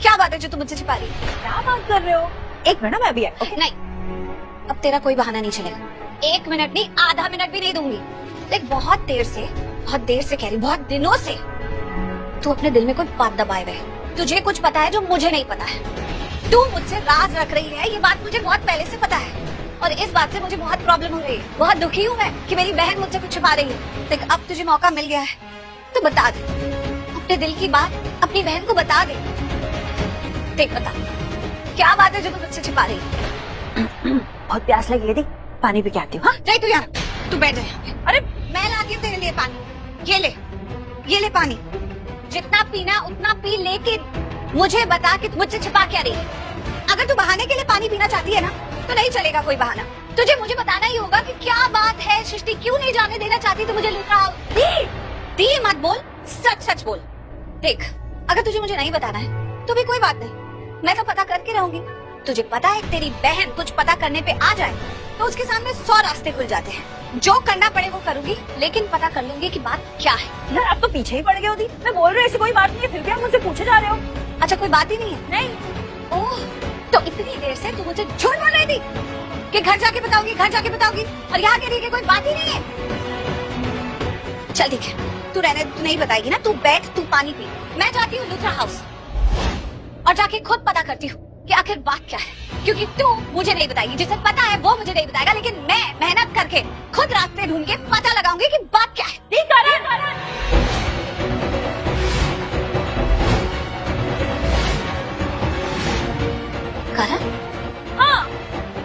क्या बात है जो तुम मुझसे छिपा रही है? क्या बात कर रहे हो? एक मिनट मैं अभी आई। ओके नहीं, अब तेरा कोई बहाना नहीं चलेगा। 1 मिनट नहीं, आधा मिनट भी नहीं दूंगी। देख, बहुत देर से कह रही, बहुत दिनों से तू अपने दिल में कोई बात दबाए हुए है। तुझे कुछ पता है जो मुझे नहीं पता है। तू मुझसे राज रख रही है, ये बात मुझे बहुत पहले से पता है और इस बात से मुझे बहुत प्रॉब्लम हो रही है। बहुत दुखी हूँ मैं कि मेरी बहन मुझसे कुछ छुपा रही है। देख, अब तुझे मौका मिल गया है तो बता दे अपने दिल की बात, अपनी बहन को बता दे। देख, बता क्या बात है जो तू मुझसे छिपा रही है? बहुत प्यास लगी है, दी पानी पी के आती हूँ। हाँ नहीं, तू यहाँ, तू बैठ जा यहाँ पे। अरे मैं लाती हूँ तेरे लिए पानी। ये ले पानी। जितना पीना उतना पी, लेकिन मुझे बता कि तू मुझसे छिपा क्या रही है। अगर तू बहाने के लिए पानी पीना चाहती है ना तो नहीं चलेगा कोई बहाना। तुझे मुझे बताना ही होगा कि क्या बात है। सृष्टि क्यों नहीं जाने देना चाहती तू मुझे लूट रहा हो? दी मत बोल, सच सच बोल। देख, अगर तुझे मुझे नहीं बताना है तो भी कोई बात नहीं, मैं तो पता करके रहूंगी। तुझे पता है तेरी बहन कुछ पता करने पे आ जाए तो उसके सामने 100 रास्ते खुल जाते हैं। जो करना पड़े वो करूंगी, लेकिन पता कर लूंगी कि बात क्या है। यार आप तो पीछे ही पड़ गए हो दी। मैं बोल रही हूँ ऐसी कोई बात नहीं है, फिर भी आप मुझसे पूछे जा रहे हो। अच्छा, कोई बात ही नहीं है? नहीं। ओह, तो इतनी देर से तू मुझे झूठ बोल रही थी कि घर जाके बताऊंगी, घर जाके बताऊंगी, और यहाँ कह रही है कोई बात ही नहीं है। चल ठीक है, तू रहने, तू नहीं बताएगी ना। तू बैठ, तू पानी पी। मैं जाती हूँ लूथरा हाउस और जाके खुद पता करती हूँ कि आखिर बात क्या है, क्योंकि तू मुझे नहीं बताएगी। जिसे पता है वो मुझे नहीं बताएगा, लेकिन मैं मेहनत करके खुद रास्ते ढूंढ के पता लगाऊंगी कि बात क्या है। दी करण, करण? हाँ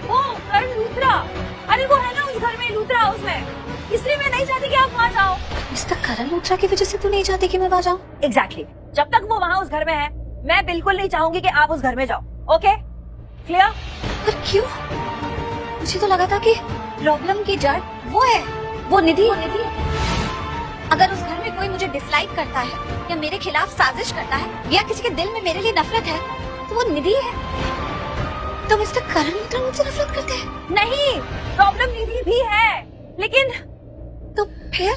वो करण लूथरा। अरे वो है ना उस घर में, लूथरा हाउस में। इसलिए मैं नहीं चाहती कि आप वहाँ जाओ। मिस्टर करण लूथरा की वजह से तू नहीं चाहती कि मैं वहाँ जाऊँ? एग्जैक्टली। जब तक वो वहाँ उस घर में है मैं बिल्कुल नहीं चाहूंगी कि आप उस घर में जाओ। Okay, clear? पर क्यों? मुझे तो लगा था कि प्रॉब्लम की जड़ वो है, वो निधि। अगर उस घर में कोई मुझे डिसलाइक करता है या मेरे खिलाफ साजिश करता है या किसी के दिल में मेरे लिए नफरत है तो वो निधि है। तो मिस्टर करण लूथरा मुझसे नफरत करते हैं? नहीं, प्रॉब्लम निधि भी है, तो फिर?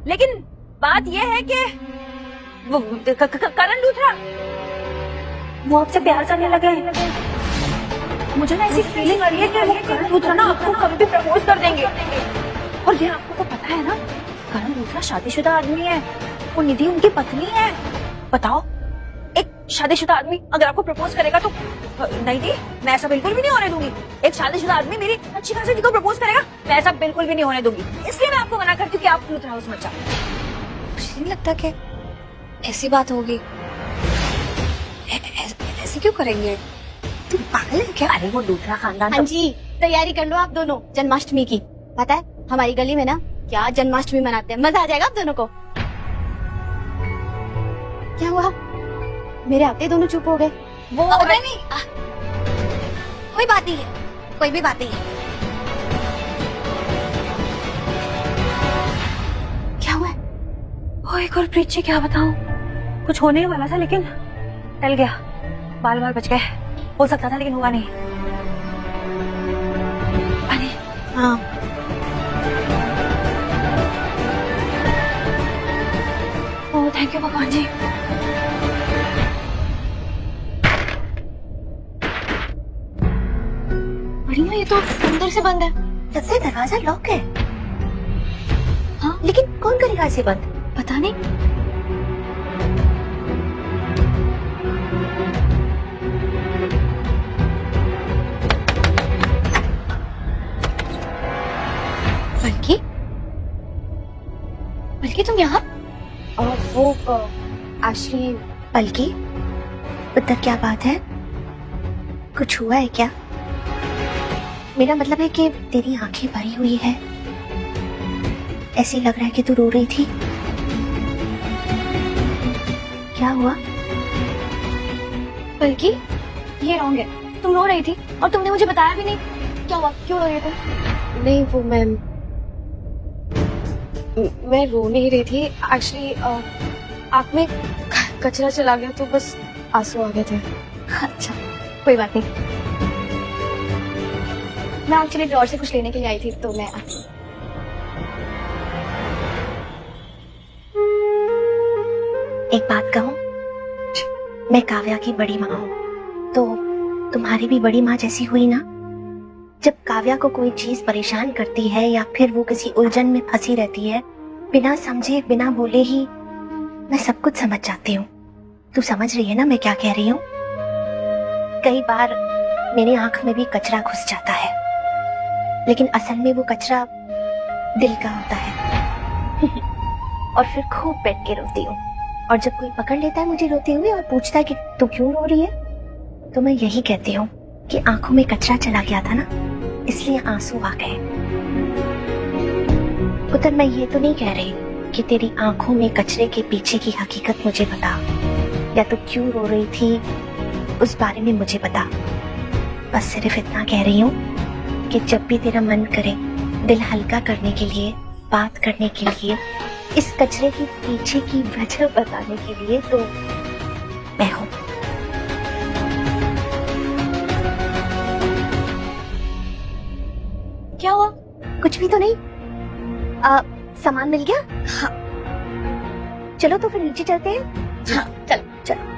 लेकिन बात यह है कि वो करण लूथरा वो आपसे प्यार करने लगे हैं। मुझे ना ऐसी फीलिंग आ रही है कि वो करण लूथरा ना आपको कभी भी प्रपोज कर देंगे। और ये आपको तो पता है ना, करण लूथरा शादीशुदा आदमी है, वो निधि उनकी पत्नी है। बताओ, एक शादीशुदा आदमी अगर आपको प्रपोज करेगा तो नहीं दी, मैं ऐसा बिल्कुल भी नहीं होने दूंगी। एक शादीशुदा आदमी मेरी अच्छी खासी दी को प्रपोज करेगा, मैं ऐसा बिल्कुल भी नहीं होने दूंगी। इसलिए मैं आपको मना करती हूँ कि आप लूथरा हाउस मत जाओ। मुझे नहीं लगता कि ऐसी बात होगी। ऐसे क्यों करेंगे? तुम पागल है क्या? अरे वो लूथरा खानदान। हाँ जी, तैयारी कर लो आप दोनों जन्माष्टमी की। पता है हमारी गली में ना क्या जन्माष्टमी मनाते हैं, मजा आ जाएगा आप दोनों को। क्या हुआ? मेरे आते दोनों चुप हो गए। वो नहीं, कोई बात नहीं है, कोई भी बात नहीं है। क्या हुआ? ओए गुरप्रीत जी, क्या बताऊं, कुछ होने ही वाला था लेकिन टल गया। बाल बच गए। हो सकता था लेकिन हुआ नहीं। पानी। हाँ, ओह थैंक यू भगवान जी। बढ़िया, ये तो अंदर से बंद है। लगता है दरवाजा लॉक है। हाँ, लेकिन कौन करेगा इसे बंद? पता नहीं। बल्कि तुम यहाँ? वो आश्री। बल्कि बता, क्या बात है? कुछ हुआ है क्या? मेरा मतलब है कि तेरी आंखें भरी हुई है, ऐसे लग रहा है कि तू रो रही थी। क्या हुआ? बल्कि ये रॉन्ग है, तुम रो रही थी और तुमने मुझे बताया भी नहीं। क्या हुआ, क्यों रो रही थी? नहीं वो मैं रो नहीं रही थी एक्चुअली। आँख में कचरा चला गया तो बस आंसू आ गए थे। अच्छा, कोई बात नहीं। मैं एक्चुअली ड्रॉर से कुछ लेने के लिए आई थी तो मैं एक बात कहूँ, मैं काव्या की बड़ी माँ हूँ, तो तुम्हारी भी बड़ी माँ जैसी हुई ना। जब काव्या को कोई चीज परेशान करती है या फिर वो किसी उलझन में फंसी रहती है, बिना समझे बिना बोले ही मैं सब कुछ समझ जाती हूँ। तू समझ रही है ना मैं क्या कह रही हूँ? कई बार मेरी आंख में भी कचरा घुस जाता है, लेकिन असल में वो कचरा दिल का होता है। और फिर खूब बैठ के रोती हूँ, और जब कोई पकड़ लेता है मुझे रोते हुए और पूछता है कि तू क्यों रो रही है, तो मैं यही कहती हूँ कि आंखों में कचरा चला गया था ना, इसलिए आंसू आ गए। पुत्र, मैं ये तो नहीं कह रही कि तेरी आंखों में कचरे के पीछे की हकीकत मुझे बता, या तू क्यों रो रही थी उस बारे में मुझे बता। बस सिर्फ इतना कह रही हूँ कि जब भी तेरा मन करे दिल हल्का करने के लिए, बात करने के लिए, इस कचरे के पीछे की वजह बताने के लिए, तो मैं हूँ। क्या हुआ? कुछ भी तो नहीं। सामान मिल गया? हाँ। चलो तो फिर नीचे चलते हैं। हाँ, चल चलो।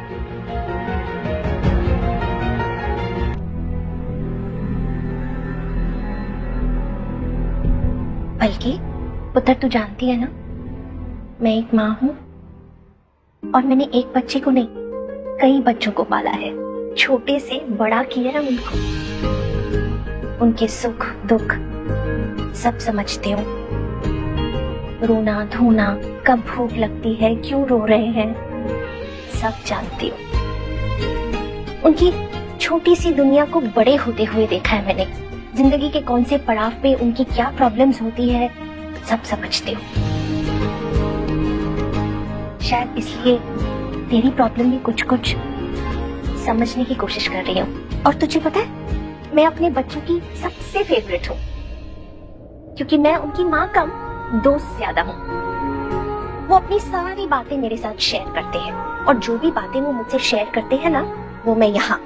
बल्कि पुत्र, तू जानती है ना, मैं एक माँ हूँ और मैंने एक बच्चे को नहीं, कई बच्चों को पाला है। छोटे से बड़ा किया है उनको, उनके सुख दुख सब समझती हूँ। रोना धोना, कब भूख लगती है, क्यों रो रहे हैं, सब जानती हूँ। उनकी छोटी सी दुनिया को बड़े होते हुए देखा है मैंने। जिंदगी के कौन से पड़ाव पे उनकी क्या प्रॉब्लम्स होती है, सब समझती हूँ। शायद इसलिए तेरी प्रॉब्लम भी कुछ कुछ समझने की कोशिश कर रही हूँ। और तुझे पता है, मैं अपने बच्चों की सबसे फेवरेट हूँ, क्योंकि मैं उनकी माँ कम दोस्त ज्यादा हूँ। वो अपनी सारी बातें मेरे साथ शेयर करते हैं, और जो भी बातें वो मुझसे शेयर करते हैं ना, वो मैं यहाँ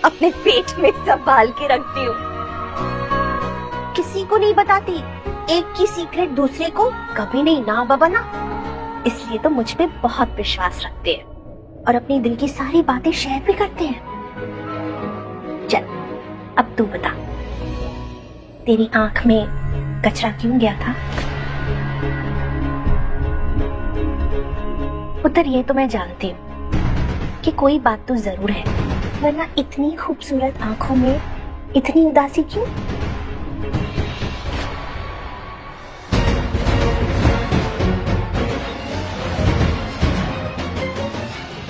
अपने पेट में संभाल के रखती हूँ। किसी को नहीं बताती, एक की सीक्रेट दूसरे को कभी नहीं, ना बाबा ना। इसलिए तो मुझ पे बहुत विश्वास रखते हैं और अपनी दिल की सारी बातें शेयर भी करते हैं। चल अब तू बता, तेरी आंख में कचरा क्यों गया था? पुत्र, ये तो मैं जानती हूँ कि कोई बात तो जरूर है, वरना इतनी खूबसूरत आंखों में इतनी उदासी क्यों?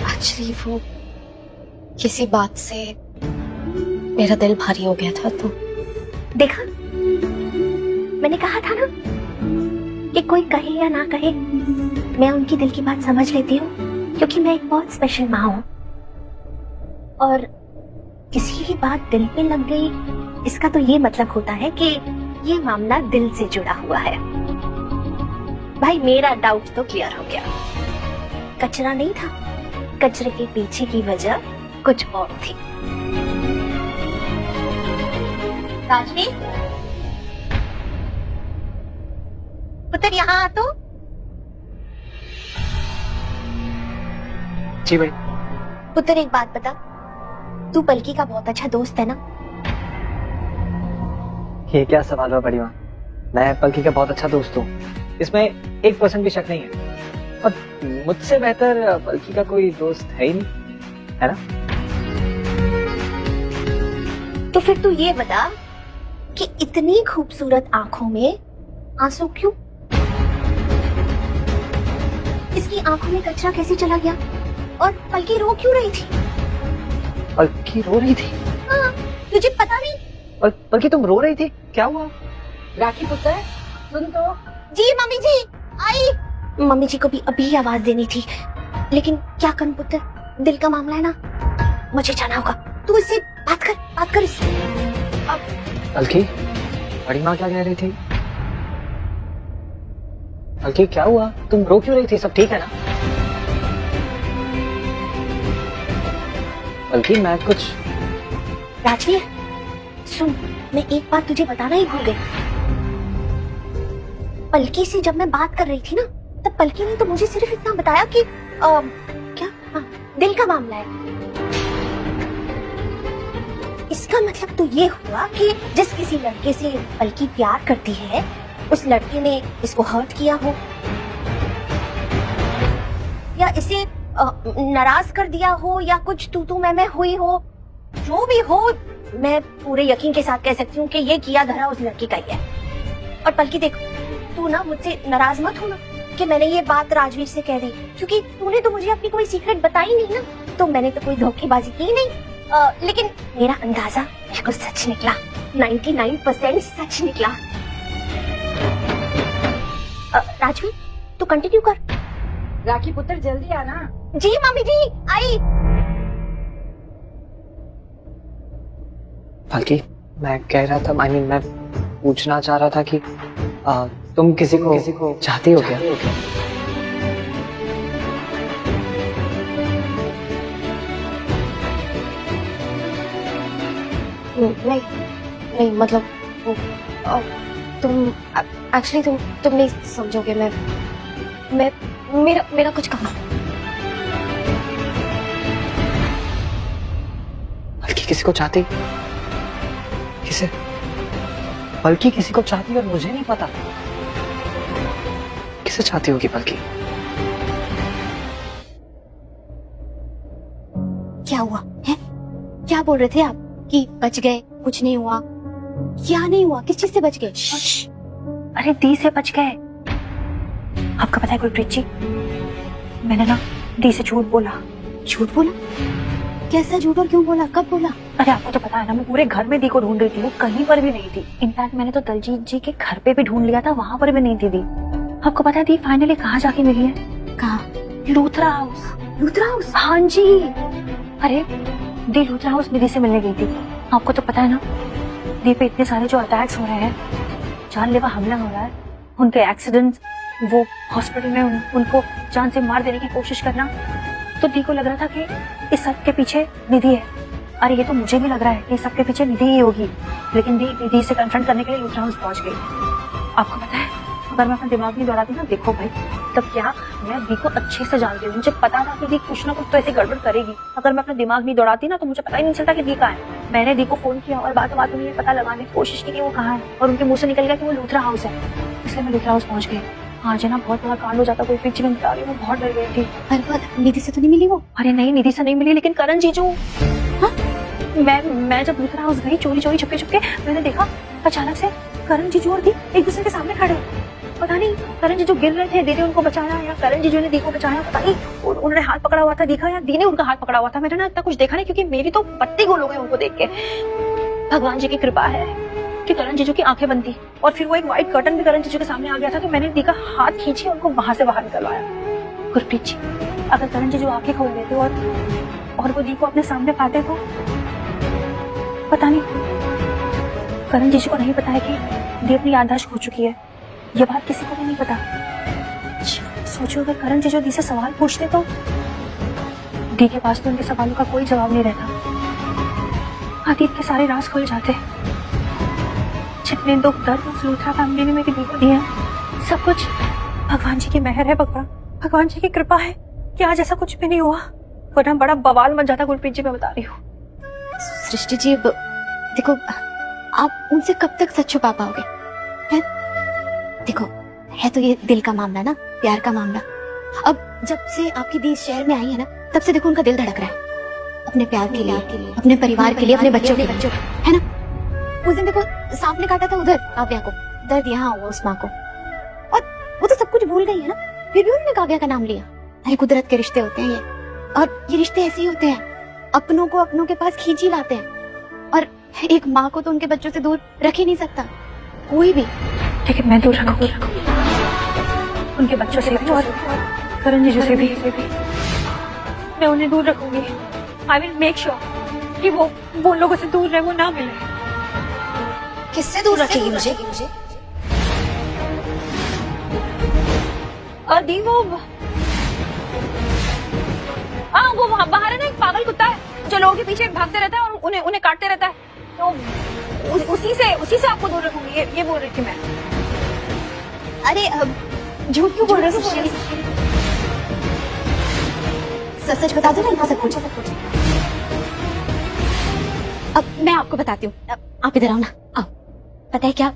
एक्चुअली वो किसी बात से मेरा दिल भारी हो गया था, तो देखा, मैंने कहा था ना कि कोई कहे या ना कहे, मैं उनकी दिल की बात समझ लेती हूँ, क्योंकि मैं एक बहुत स्पेशल माँ हूँ। और किसी की बात दिल पे लग गई, इसका तो ये मतलब होता है कि ये मामला दिल से जुड़ा हुआ है। भाई, मेरा डाउट तो क्लियर हो गया। कचरा नहीं था, कचरे के पीछे की वजह कुछ और थी। राजवी, पुत्र यहाँ आ तो। जी भाई। पुत्र, एक बात बता, तू पलकी का बहुत अच्छा दोस्त है ना? ये क्या सवाल हुआ बड़ी माँ? मैं पलकी का बहुत अच्छा दोस्त हूँ, इसमें 1% भी शक नहीं है। और मुझसे बेहतर पलकी का कोई दोस्त है ही नहीं, है ना? तो फिर तू ये बता कि इतनी खूबसूरत आंखों में आंसू क्यों? इसकी आंखों में कचरा कैसे चला गया? और पलकी रो क्यों रही थी? पलकी रो रही थी? हाँ, तुझे पता नहीं? पलकी तुम रो रही थी, क्या हुआ? राखी पुत्र, सुन तो। जी मम्मी जी, आई। मम्मी जी को भी अभी आवाज देनी थी, लेकिन क्या करूं पुत्र, दिल का मामला है ना, मुझे जाना होगा। तू इससे बात कर इससे। पलकी, बड़ी माँ क्या कह रही थी? पलकी क्या हुआ? तुम रो क्यों रही थी? सब ठीक है ना? पलकी, मैं कुछ। राजवीर सुन, मैं एक बात तुझे बताना ही भूल गई। पलकी से जब मैं बात कर रही थी ना, तब पलकी ने तो मुझे सिर्फ इतना बताया कि क्या, हाँ, दिल का क्या मामला है? इसका मतलब तो ये हुआ कि जिस किसी लड़के से पलकी प्यार करती है उस लड़के ने इसको हर्ट किया हो या इसे नाराज कर दिया हो या कुछ तू मैं हुई हो। जो भी हो, मैं पूरे यकीन के साथ कह सकती हूँ कि ये किया धरा उस लड़की का ही है। और पलकी देख, तू ना मुझसे नाराज मत होना कि मैंने ये बात राजवीर से कह दी, क्योंकि तूने तो मुझे अपनी कोई सीक्रेट बताई नहीं ना, तो मैंने तो कोई धोखेबाजी की नहीं। लेकिन मेरा अंदाजा बिल्कुल सच निकला, 99% सच निकला। राजवीर तू कंटिन्यू कर। राखी पुत्र जल्दी आना। जी मामी जी, आई। पलकी, मैं कह रहा था, मैं पूछना चाह रहा था कि तुम किसी को चाहती हो क्या? नहीं मतलब तुम एक्चुअली तुम नहीं समझोगे। मैं मेरा कुछ काम है। पलकी किसी को चाहती? किसे? पलकी किसी को चाहती और मुझे नहीं पता। किसे चाहती होगी पलकी? क्या हुआ है? क्या बोल रहे थे आप कि बच गए? कुछ नहीं हुआ। क्या नहीं हुआ? किस चीज से बच गए? अरे दी से बच गए। आपको पता है गुरप्रीत जी, मैंने ना दी से झूठ बोला। झूठ बोला? कैसा झूठ और क्यों बोला? कब बोला? अरे आपको तो पता है ना, मैं पूरे घर में दी को ढूंढ रही थी, वो कहीं पर भी नहीं थी। इनफैक्ट मैंने तो दलजीत जी के घर पे भी ढूंढ लिया था, वहां पर भी नहीं थी दी। आपको पता है दी फाइनली कहाँ जाके मिली है? कहाँ? लूथरा हाउस। लूथरा हाउस? हाँ जी। अरे दी लूथरा हाउस में दी से मिलने गई थी। आपको तो पता है ना, दी पे इतने सारे जो अटैक्स हो रहे हैं, जानलेवा हमला हो रहा है, उनके एक्सीडेंट, वो हॉस्पिटल में उनको जान से मार देने की कोशिश करना, तो दी को लग रहा था कि इस सब के पीछे निधि है। अरे ये तो मुझे भी लग रहा है कि सब के पीछे निधि ही होगी, लेकिन दी से कन्फ्रंट करने के लिए लूथरा हाउस पहुंच गई। आपको पता है, अगर मैं अपना दिमाग नहीं दौड़ाती ना, देखो भाई, तब क्या, मैं दी को अच्छे से जानती हूँ, मुझे पता था कि दी कुछ ना कुछ तो ऐसे गड़बड़ करेगी। अगर मैं अपना दिमाग नहीं दौड़ाती ना, तो मुझे पता ही नहीं चलता कि दी कहाँ है। मैंने दी को फोन किया और बात में ये पता लगाने की कोशिश की कि वो कहाँ है, और उनके मुंह से निकल गया कि वो लूथरा हाउस है, इसलिए मैं लूथरा हाउस पहुंच गई। आज है ना बहुत बड़ा कांड हो जाता, कोई पिक्चर में बता रही हूँ, मैं बहुत डर गई थी। अरे बात, निधि से तो नहीं मिली वो? अरे नहीं, निधि से नहीं मिली, लेकिन करण जीजू। हाँ? मैं जब लूथरा हाउस गई चोरी छुपके मैंने देखा अचानक से करण जीजू और दी एक दूसरे के सामने खड़े। पता नहीं करण जीजू गिर रहे थे, दी ने उनको बचाया या करण जीजू ने दी को बचाया, पता नहीं। उन्होंने हाथ पकड़ा हुआ था, दिखा या दी ने उनका हाथ पकड़ा हुआ था। मैंने ना इतना कुछ देखा नहीं, क्योंकि मेरी तो पत्ती गोल हो गई उनको देख के। भगवान जी की कृपा है कि करण जीजू की आंखें बंद थी, और फिर वो एक व्हाइट कर्टन भी करण जीजू के सामने आ गया था, तो मैंने दी का हाथ खींची और उनको वहां से बाहर निकलवाया। गुरप्रीत जी, अगर करण जीजू आंखें खोल देते और वो दी को अपने सामने पाते तो पता नहीं। करण जीजू को नहीं पता है कि दी अपनी याददाश्त खो चुकी है, ये बात किसी को भी नहीं पता। सोचो अगर करण जीजू दी से सवाल पूछते तो दी के पास तो उनके सवालों का कोई जवाब नहीं रहता। अतीत के सारे राज खुल जाते। जितने दुख दर्द उस लूथरा फैमिली ने मेरी दी को दिया, सब कुछ भगवान जी की मेहर है, भगवान जी की कृपा है कि आज ऐसा कुछ भी नहीं हुआ, वरना बड़ा बवाल मच जाता। गुरप्रीत जी, मैं बता रही हूँ। सृष्टि जी, देखो आप उनसे कब तक सच छुपा पाओगे? है? देखो, है तो ये दिल का मामला ना, प्यार का मामला। अब जब से आपकी दी इस शहर में आई है ना, तब से देखो उनका दिल धड़क रहा है अपने प्यार के लिए, अपने परिवार के लिए, अपने बच्चों के लिए, है ना? उस दिन देखो सांप ने काटा था उधर काव्या को, दर्द यहाँ हुआ उस माँ को, और वो तो सब कुछ भूल गई है ना, फिर भी उन्होंने काव्या का नाम लिया। अरे कुदरत के रिश्ते होते हैं ये, और ये रिश्ते ऐसे ही होते हैं, अपनों को अपनों के पास खींच ही लाते हैं। और एक माँ को तो उनके बच्चों से दूर रख ही नहीं सकता कोई भी। लेकिन मैं दूर रखूंगी उनके बच्चों से भी और करण जीजू से भी। मैं उन्हें दूर रखूंगी। आई विल मेक श्योर कि वो लोगों से दूर रहे, वो ना मिले। किससे दूर रखेगी मुझे? दी वो बाहर है ना, एक पागल कुत्ता है जो लोगों के पीछे भागते रहता है और उन्हें काटते रहता है, तो उसी से आपको दूर रखूंगी, ये बोल रही थी मैं। अरे झूठ क्यों बोल रहे हो? सच सच बता दो ना, यहाँ सब कुछ। अब मैं आपको बताती हूँ, आप इधर आओ ना, आओ। पता है क्या,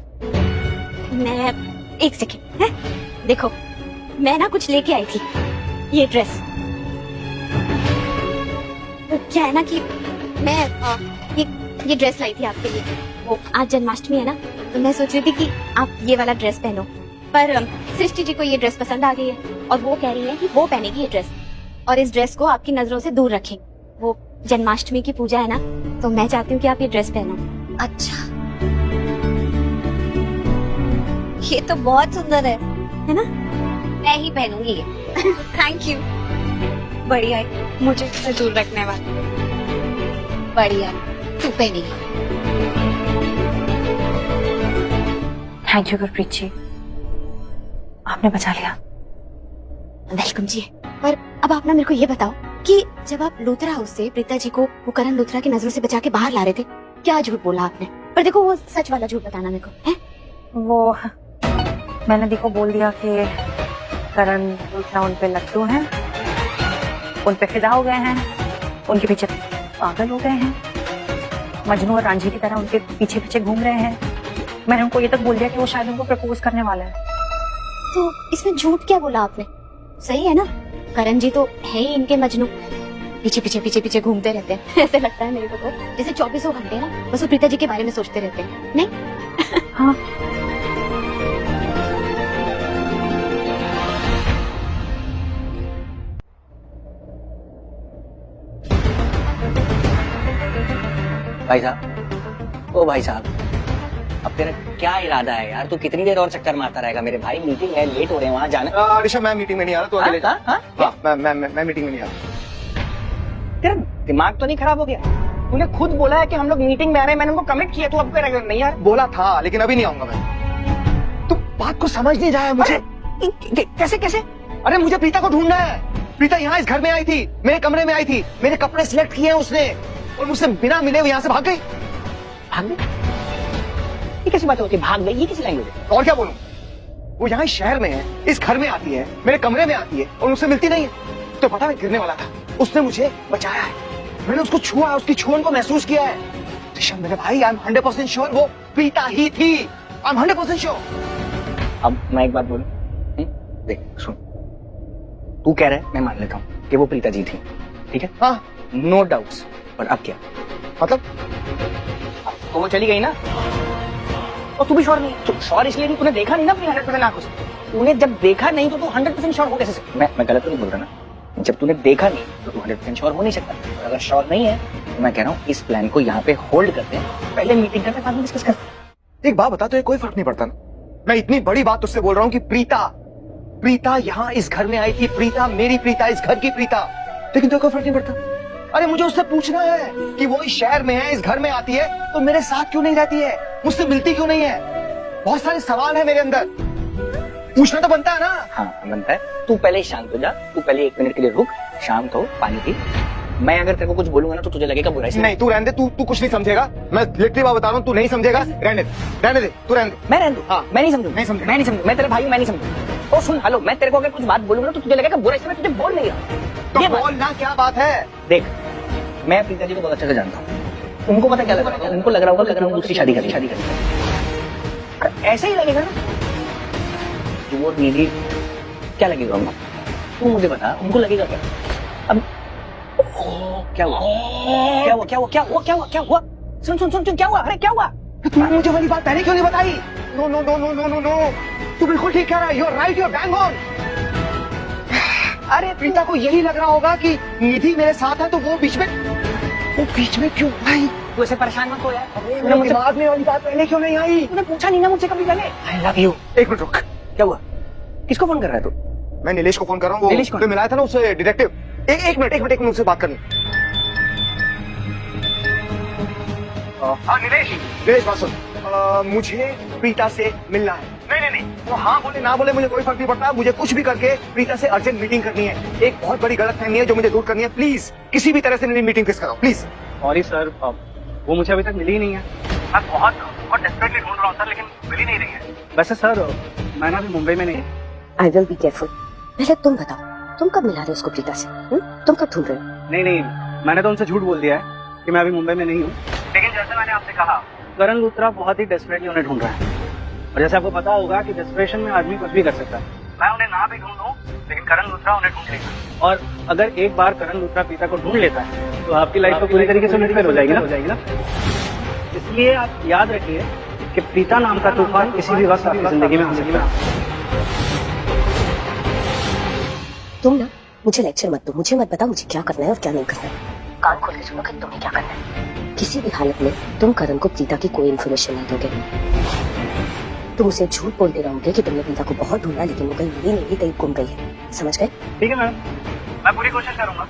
मैं एक सेकेंड है, देखो मैं ना कुछ लेके आई थी, ये ड्रेस। वो क्या है ना कि मैं ये ड्रेस लाई थी आपके लिए। वो आज जन्माष्टमी है ना, तो मैं सोच रही थी कि आप ये वाला ड्रेस पहनो, पर सृष्टि जी को ये ड्रेस पसंद आ गई है और वो कह रही है कि वो पहनेगी ये ड्रेस और इस ड्रेस को आपकी नजरों से दूर रखें। वो जन्माष्टमी की पूजा है ना, तो मैं चाहती हूँ कि आप ये ड्रेस पहनो। अच्छा, ये तो बहुत सुंदर है ना? मैं ही पहनूंगी ये। Thank you. बढ़िया है, मुझे इससे दूर रखने वाला। बढ़िया, तू पहनेगी। थैंक यू गुरप्रीत जी, आपने बचा लिया। वेलकम जी। पर अब आप ना मेरे को ये बताओ कि जब आप लूथरा हाउस से प्रीता जी को वो करण लूथरा की नजरों से बचा के बाहर ला रहे थे, क्या झूठ बोला आपने? पर देखो वो सच वाला झूठ बताना मेरे को, है? वो मैंने देखो बोल दिया कि करण लूथरा उन पे लट्टू हैं, उन पे फिदा हो गए हैं, उनके पीछे पागल हो गए हैं, मजनू और रांझी की तरह उनके पीछे पीछे घूम रहे हैं। मैंने उनको ये तक बोल दिया कि वो शायद उनको प्रपोज करने वाला है। तो इसमें झूठ क्या बोला आपने? सही है ना, करण जी तो है ही इनके मजनू, पीछे पीछे घूमते रहते हैं। ऐसे लगता है मेरे को तो जैसे 24 घंटे ना बस वो प्रीता जी के बारे में सोचते रहते हैं, नहीं? हाँ, भाई साहब, ओ भाई साहब, अब तेरा क्या इरादा है यार? तू कितनी देर और चक्कर मारता रहेगा? मेरे भाई मीटिंग है, लेट हो रहे हैं वहाँ जाना। ऋषभ, मैं मीटिंग में नहीं आ रहा, तू अकेले जा। मैं मीटिंग में नहीं आ रहा। तेरा दिमाग तो नहीं खराब हो गया? तूने खुद बोला है कि हम लोग मीटिंग में आ रहे हैं, मैंने उनको कमिट किया, तू अब कह रहा नहीं यार? बोला था, लेकिन अभी नहीं आऊंगा मैं। तू बात को समझ नहीं रहा है मुझे। कैसे कैसे? अरे मुझे प्रीता को ढूंढना है। प्रीता यहाँ इस घर में आई थी, मेरे कमरे में आई थी, मेरे कपड़े सिलेक्ट किए हैं उसने और मुझसे बिना मिले हुए यहाँ से भाग गई। भाग गई? ये कैसी बात होती है, भाग गई? ये किसी लैंग्वेज है? और क्या बोलूं? वो यहाँ इस शहर में है, इस घर में आती है, मेरे कमरे में आती है और मुझसे मिलती नहीं है। तो पता मैं गिरने वाला था, उसने मुझे बचाया है। मैंने उसको छुआ, उसकी छुअन को महसूस किया है। ऋषभ मेरे भाई, आई एम 100% श्योर वो प्रीता ही थी। I am 100% sure. अब मैं एक बात बोलूं? देख सुन, तू कह रहा है, मैं मान लेता हूँ कि वो प्रीता जी थी, ठीक है? हाँ, नो डाउट्स। पर अब क्या मतलब? तो वो चली गई ना, और तू भी श्योर नहीं? तो श्योर इसलिए नहीं, तूने देखा नहीं ना अपनी 100% आंखों से। तूने जब देखा नहीं तो तू 100% श्योर हो कैसे? मैं गलत तो नहीं बोल रहा ना? जब तूने देखा नहीं तो तू 100% श्योर हो नहीं सकता। और अगर श्योर नहीं है तो मैं कह रहा हूँ इस प्लान को यहाँ पे होल्ड करते हैं, पहले मीटिंग करते हैं, बाद में डिस्कस करते हैं। एक बात बता, तो ये कोई फर्क नहीं पड़ता ना? मैं इतनी बड़ी बात तुझसे बोल रहा हूँ कि प्रीता यहाँ इस घर में आई थी, प्रीता मेरी प्रीता, इस घर की प्रीता, लेकिन तो कोई फर्क नहीं पड़ता। अरे मुझे उससे पूछना है कि वो इस शहर में है, इस घर में आती है, तो मेरे साथ क्यों नहीं रहती है, मुझसे मिलती क्यों नहीं है? बहुत सारे सवाल है मेरे अंदर, पूछना तो बनता है ना? हाँ बनता है। तू पहले शांत हो जा, तू पहले 1 मिनट के लिए रुक, शांत हो, पानी पी। मैं अगर तेरे को कुछ बोलूंगा ना तो तुझे लगेगा बुरा है। नहीं, तू रहने दे, तू कुछ नहीं समझेगा। मैं लिटरली बात बता रहा हूँ, तू नहीं समझेगा। रहने दे, तू रहने दे। मैं रहने दूं? हाँ। मैं नहीं समझूं। नहीं समझूं। मैं नहीं समझूं। मैं तेरे भाई हूं, मैं नहीं समझूं। और सुन, हेलो, मैं तेरे को अगर कुछ बात बोलूंगा तो तुझे लगेगा बुरा, इसलिए मैं तुझे बोल नहीं रहा। तो बोल ना, क्या बात है? देख, मैं प्रीता जी को बहुत अच्छे से जानता हूँ। उनको पता क्या लग रहा होगा? उनको लग रहा होगा कि दूसरी शादी करेगी। ऐसे ही लगेगा ना जो वो निधि, क्या लगेगा उनको? तू मुझे बता, उनको लगेगा क्या? अब क्या हुआ? सुन, क्या हुआ? अरे क्या हुआ? तूने मुझे वाली बात पहले क्यों नहीं बताई? नो, तू बिल्कुल ठीक कह रहा है। You are right, you are bang on. अरे प्रीता को यही लग रहा होगा कि निधि मेरे साथ है, तो वो बीच में क्यों भाई? तू ऐसे परेशान मत हो यार। मेरे दिमाग में वाली बात पहले क्यों नहीं आई? तूने पूछा नहीं ना मुझसे कभी पहले? I love you. 1 मिनट रुक। क्या हुआ? किसको फोन कर रहा है तू? मैं नीलेश को फोन कर रहा हूँ। नीलेश कौन? वो मिलाया था ना उससे, डिटेक्टिव। एक मिनट उससे बात करनी। हाँ नीलेश बात सुन। मुझे प्रीता से मिलना है। नहीं, वो हाँ बोले ना बोले मुझे कोई फर्क नहीं पड़ता। मुझे कुछ भी करके प्रीता से अर्जेंट मीटिंग करनी है। एक बहुत बड़ी गलतफहमी है जो मुझे दूर करनी है। प्लीज किसी भी तरह से मेरी मीटिंग फिक्स कराओ, प्लीज। सॉरी सर, वो मुझे अभी तक मिली ही नहीं है। मैं बहुत डेस्परेटली ढूंढ रहा हूँ सर, लेकिन मिल ही नहीं रही है। वैसे सर, मैं ना अभी मुंबई में नहीं। I will be careful. पहले तुम बताओ, तुम कब मिला रहे हो उसको प्रीता से? तुम कब ढूंढ रहे हो? नहीं नहीं, मैंने तो उनसे झूठ बोल दिया है कि मैं अभी मुंबई में नहीं हूँ। लेकिन जैसे मैंने आपसे कहा, करण लूथरा बहुत ही डेस्परेटली उन्हें ढूंढ रहा है। और जैसे आपको पता होगा कि डेस्परेशन में आदमी कुछ भी कर सकता है। मैं उन्हें ना भी ढूंढूं, लेकिन करण लूथरा उन्हें ढूंढ लेगा। और अगर एक बार करण लूथरा प्रीता को ढूंढ लेता है तो आपकी लाइफ तो पूरी तरीके से उलट फेर हो जाएगी ना। इसलिए आप याद रखिए कि प्रीता नाम का तूफान किसी भी वक्त आपकी जिंदगी में आ सकता है। तुम ना मुझे लेक्चर मत दो, मुझे मत बता मुझे क्या करना है और क्या नहीं करना है। कान खोल के सुनो कि तुम्हें क्या करना है। किसी भी हालत में तुम करण को प्रीता की कोई इन्फॉर्मेशन नहीं दोगे। तुम उसे झूठ बोलते रहोगे कि तुमने प्रीता को बहुत ढूंढा, लेकिन वो कहीं मिली नहीं, कहीं गुम गई है। समझ गए? ठीक है मैडम, मैं पूरी कोशिश करूंगा।